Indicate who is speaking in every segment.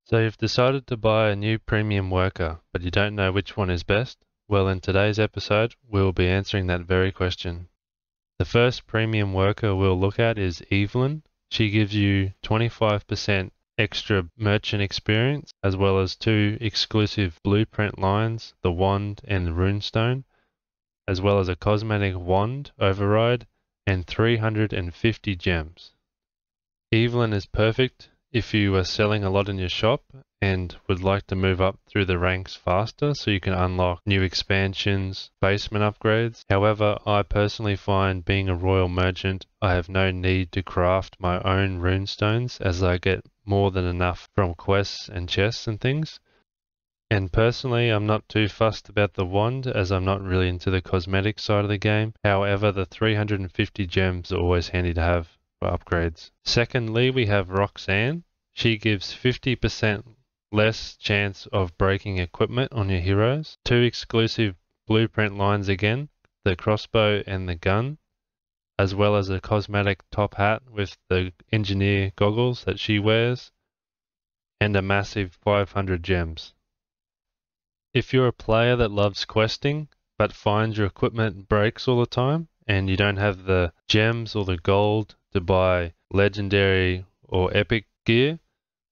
Speaker 1: So you've decided to buy a new premium worker, but you don't know which one is best? Well, in today's episode, we'll be answering that very question. The first premium worker we'll look at is Evelyn. She gives you 25% extra merchant experience, as well as 2 exclusive blueprint lines, the wand and the runestone, as well as a cosmetic wand override and 350 gems. Evelyn is perfect if you are selling a lot in your shop and would like to move up through the ranks faster so you can unlock new expansions, basement upgrades. However, I personally find being a royal merchant, I have no need to craft my own runestones as I get more than enough from quests and chests and things. And personally, I'm not too fussed about the wand as I'm not really into the cosmetic side of the game. However, the 350 gems are always handy to have for upgrades. Secondly, we have Roxanne. She gives 50% less chance of breaking equipment on your heroes. 2 exclusive blueprint lines again, the crossbow and the gun, as well as a cosmetic top hat with the engineer goggles that she wears, and a massive 500 gems. If you're a player that loves questing, but finds your equipment breaks all the time, and you don't have the gems or the gold to buy legendary or epic gear,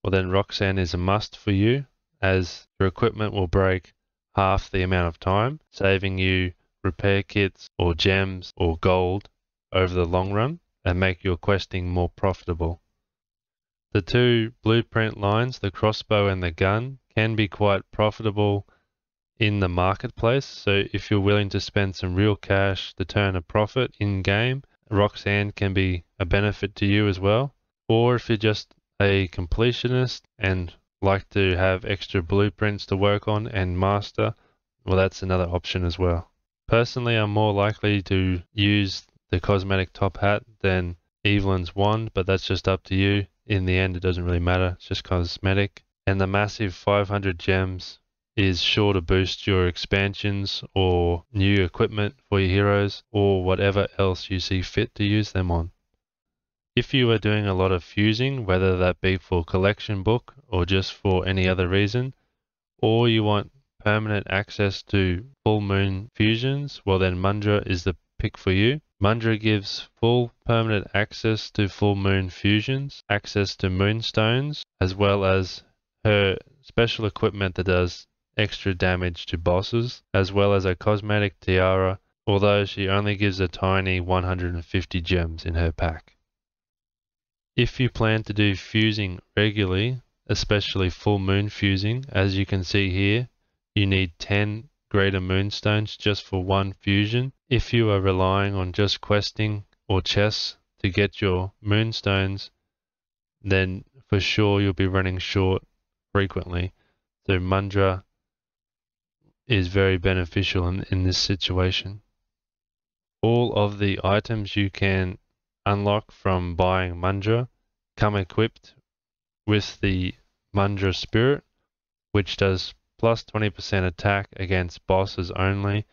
Speaker 1: well then Roxanne is a must for you, as your equipment will break half the amount of time, saving you repair kits or gems or gold over the long run and make your questing more profitable. The 2 blueprint lines, the crossbow and the gun, can be quite profitable in the marketplace, so if you're willing to spend some real cash to turn a profit in game, Roxanne can be a benefit to you as well. Or if you're just a completionist and like to have extra blueprints to work on and master, well, that's another option as well. Personally, I'm more likely to use the cosmetic top hat than Evelyn's wand, but that's just up to you. In the end, it doesn't really matter, it's just cosmetic. And the massive 500 gems is sure to boost your expansions or new equipment for your heroes or whatever else you see fit to use them on. If you are doing a lot of fusing, whether that be for collection book or just for any other reason, or you want permanent access to full moon fusions, well then Mundra is the pick for you. Mundra gives full permanent access to full moon fusions, access to moonstones, as well as her special equipment that does extra damage to bosses, as well as a cosmetic tiara, although she only gives a tiny 150 gems in her pack. If you plan to do fusing regularly, especially full moon fusing, as you can see here, you need 10 greater moonstones just for one fusion. If you are relying on just questing or chests to get your moonstones, then for sure you'll be running short frequently. So Mundra is very beneficial in this situation. All of the items you can unlock from buying Mundra come equipped with the Mundra Spirit, which does plus 20% attack against bosses only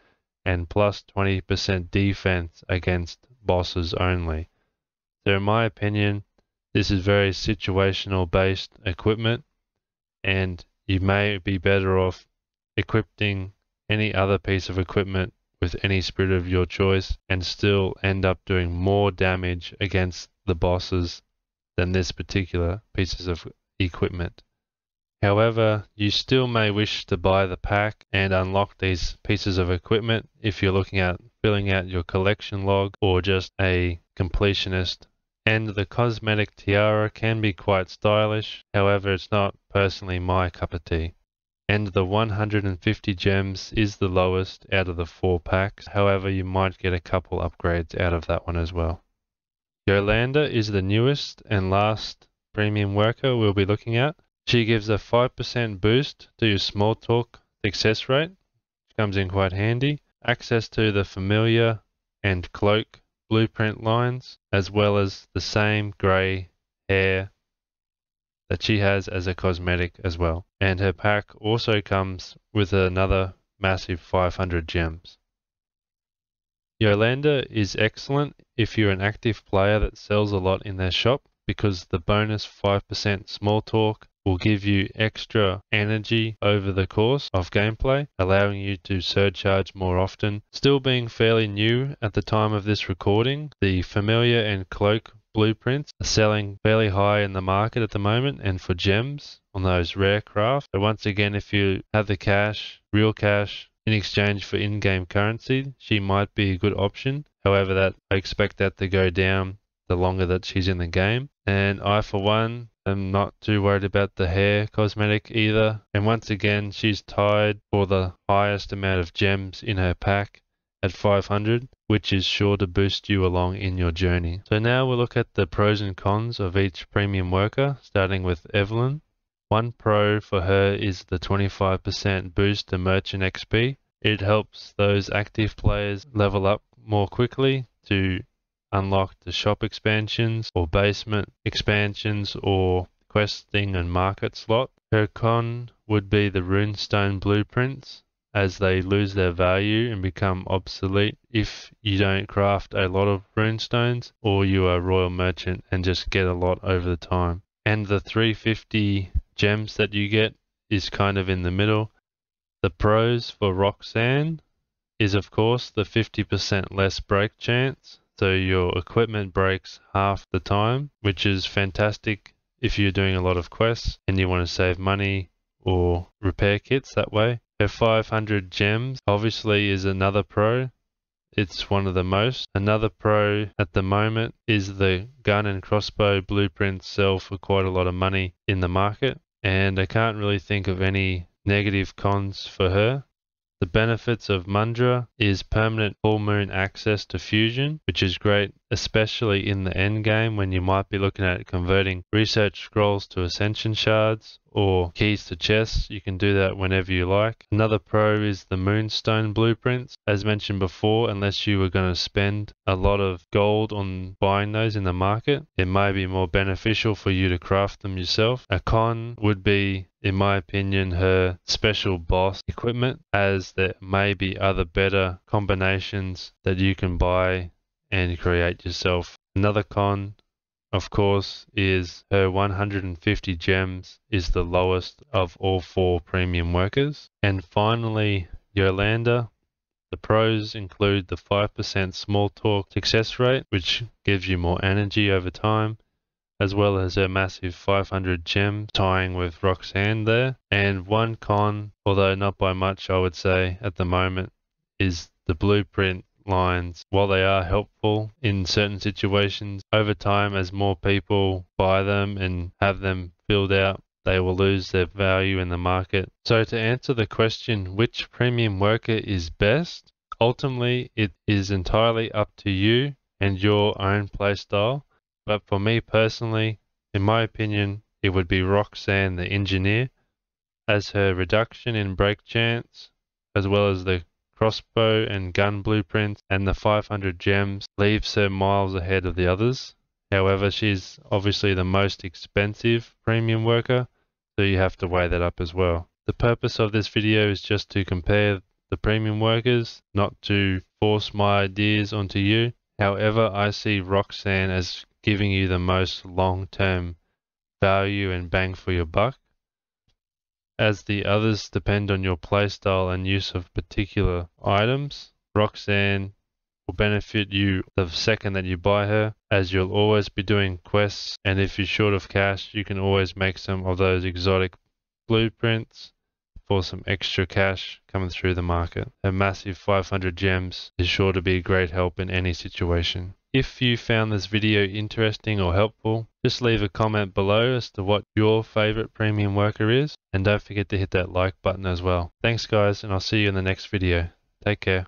Speaker 1: and plus 20% defense against bosses only. So in my opinion, this is very situational based equipment, and you may be better off equipping any other piece of equipment with any spirit of your choice and still end up doing more damage against the bosses than this particular pieces of equipment. However, you still may wish to buy the pack and unlock these pieces of equipment if you're looking at filling out your collection log or just a completionist. And the cosmetic tiara can be quite stylish, however it's not personally my cup of tea. And the 150 gems is the lowest out of the 4 packs, however you might get a couple upgrades out of that one as well. Yolanda is the newest and last premium worker we'll be looking at. She gives a 5% boost to your small talk success rate, which comes in quite handy. Access to the familiar and cloak blueprint lines, as well as the same grey hair that she has as a cosmetic as well. And her pack also comes with another massive 500 gems. Yolanda is excellent if you're an active player that sells a lot in their shop, because the bonus 5% small talk will give you extra energy over the course of gameplay, allowing you to surcharge more often. Still being fairly new at the time of this recording, the Familiar and Cloak blueprints are selling fairly high in the market at the moment and for gems on those rare crafts. So once again, if you have the cash, real cash, in exchange for in-game currency, she might be a good option. However, I expect that to go down the longer that she's in the game. And I, for one, am not too worried about the hair cosmetic either. And once again, she's tied for the highest amount of gems in her pack at 500, which is sure to boost you along in your journey. So now we'll look at the pros and cons of each premium worker, starting with Evelyn. One pro for her is the 25% boost to merchant XP. It helps those active players level up more quickly to unlock the shop expansions or basement expansions or questing and market slot. Her con would be the runestone blueprints, as they lose their value and become obsolete if you don't craft a lot of runestones or you are a royal merchant and just get a lot over the time. And the 350 gems that you get is kind of in the middle. The pros for Roxanne is of course the 50% less break chance, so your equipment breaks half the time, which is fantastic if you're doing a lot of quests and you want to save money or repair kits that way. Her 500 gems obviously is another pro. It's one of the most. Another pro at the moment is the gun and crossbow blueprints sell for quite a lot of money in the market, and I can't really think of any negative cons for her. The benefits of Mundra is permanent full moon access to fusion, which is great, especially in the end game when you might be looking at converting research scrolls to ascension shards or keys to chests. You can do that whenever you like. Another pro is the moonstone blueprints. As mentioned before, unless you were going to spend a lot of gold on buying those in the market, it may be more beneficial for you to craft them yourself. A con would be, in my opinion, her special boss equipment, as there may be other better combinations that you can buy and create yourself. Another con, of course, is her 150 gems is the lowest of all 4 premium workers. And finally, Yolanda. The pros include the 5% small talk success rate, which gives you more energy over time, as well as her massive 500 gems tying with Roxanne there. And one con, although not by much I would say at the moment, is the blueprint lines. While they are helpful in certain situations, over time as more people buy them and have them filled out, they will lose their value in the market. So to answer the question, which premium worker is best? Ultimately, it is entirely up to you and your own playstyle. But for me personally, in my opinion, it would be Roxanne the Engineer, as her reduction in break chance, as well as the crossbow and gun blueprints and the 500 gems, leaves her miles ahead of the others. However, she's obviously the most expensive premium worker, so you have to weigh that up as well. The purpose of this video is just to compare the premium workers, not to force my ideas onto you. However, I see Roxanne as giving you the most long-term value and bang for your buck, as the others depend on your playstyle and use of particular items. Roxanne will benefit you the second that you buy her, as you'll always be doing quests, and if you're short of cash, you can always make some of those exotic blueprints for some extra cash coming through the market. A massive 500 gems is sure to be a great help in any situation. If you found this video interesting or helpful, just leave a comment below as to what your favorite premium worker is, and don't forget to hit that like button as well. Thanks guys, and I'll see you in the next video. Take care.